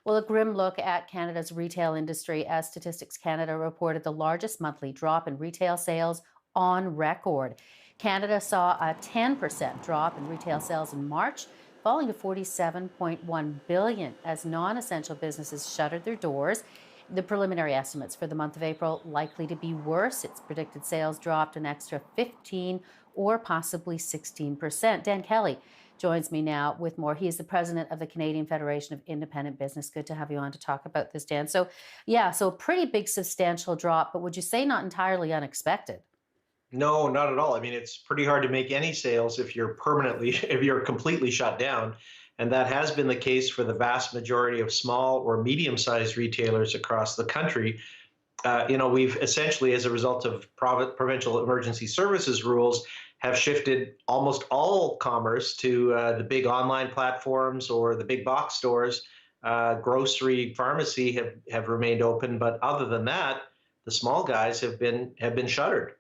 Well, a grim look at Canada's retail industry as Statistics Canada reported the largest monthly drop in retail sales on record. Canada saw a 10% drop in retail sales in March, falling to 47.1 billion as non-essential businesses shuttered their doors. The preliminary estimates for the month of April likely to be worse. Its predicted sales dropped an extra 15 or possibly 16%. Dan Kelly joins me now with more. He is the president of the Canadian Federation of Independent Business. Good to have you on to talk about this, Dan. So a pretty big substantial drop, but would you say not entirely unexpected? No, not at all. I mean, it's pretty hard to make any sales if you're if you're completely shut down. And that has been the case for the vast majority of small or medium-sized retailers across the country. We've essentially, as a result of provincial emergency services rules, have shifted almost all commerce to the big online platforms or the big box stores. Grocery, pharmacy have remained open, but other than that, the small guys have been shuttered.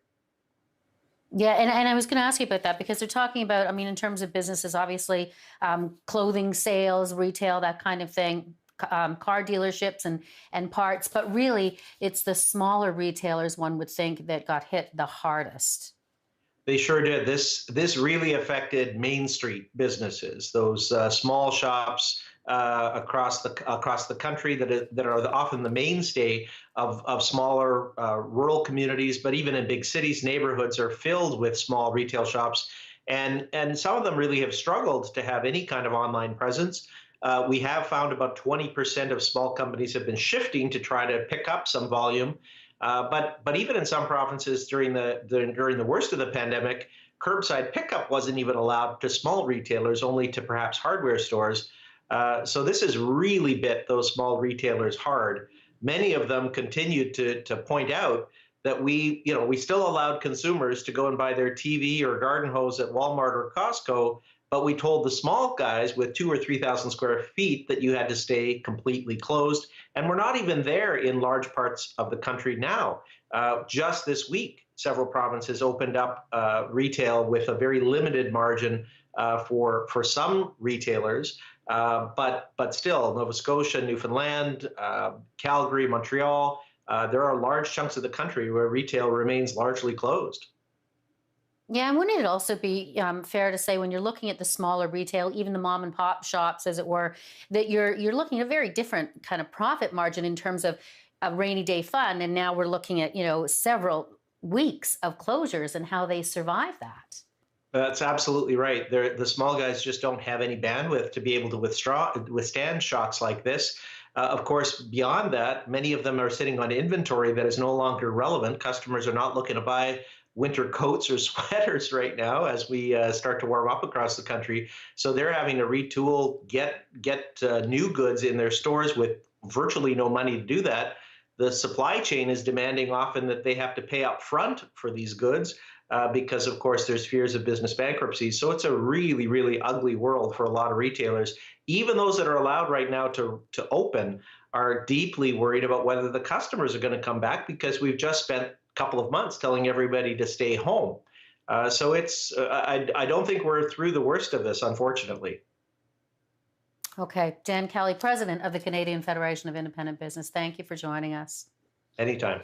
Yeah, and I was going to ask you about that because they're talking about, I mean, in terms of businesses, obviously, clothing sales, retail, that kind of thing, car dealerships and parts, but really it's the smaller retailers, one would think, that got hit the hardest. They sure did. This really affected Main Street businesses, those small shops across the country that are often the mainstay of smaller rural communities, but even in big cities, neighborhoods are filled with small retail shops, and some of them really have struggled to have any kind of online presence. We have found about 20% of small companies have been shifting to try to pick up some volume. But even in some provinces during the worst of the pandemic, curbside pickup wasn't even allowed to small retailers, only to perhaps hardware stores. So this has really bit those small retailers hard. Many of them continued to point out that we still allowed consumers to go and buy their TV or garden hose at Walmart or Costco, but we told the small guys with 2 or 3,000 square feet that you had to stay completely closed. And we're not even there in large parts of the country now. Just this week, several provinces opened up retail with a very limited margin for some retailers. But still, Nova Scotia, Newfoundland, Calgary, Montreal, there are large chunks of the country where retail remains largely closed. Yeah, and wouldn't it also be fair to say when you're looking at the smaller retail, even the mom and pop shops, as it were, that you're looking at a very different kind of profit margin in terms of a rainy day fund, and now we're looking at several weeks of closures and how they survive that. That's absolutely right. The small guys just don't have any bandwidth to be able to withstand shocks like this. Of course, beyond that, many of them are sitting on inventory that is no longer relevant. Customers are not looking to buy winter coats or sweaters right now as we start to warm up across the country. So they're having to retool, get new goods in their stores with virtually no money to do that. The supply chain is demanding often that they have to pay up front for these goods because, of course, there's fears of business bankruptcy. So it's a really, really ugly world for a lot of retailers. Even those that are allowed right now to open are deeply worried about whether the customers are going to come back because we've just spent a couple of months telling everybody to stay home. I don't think we're through the worst of this, unfortunately. Okay, Dan Kelly, president of the Canadian Federation of Independent Business. Thank you for joining us. Anytime.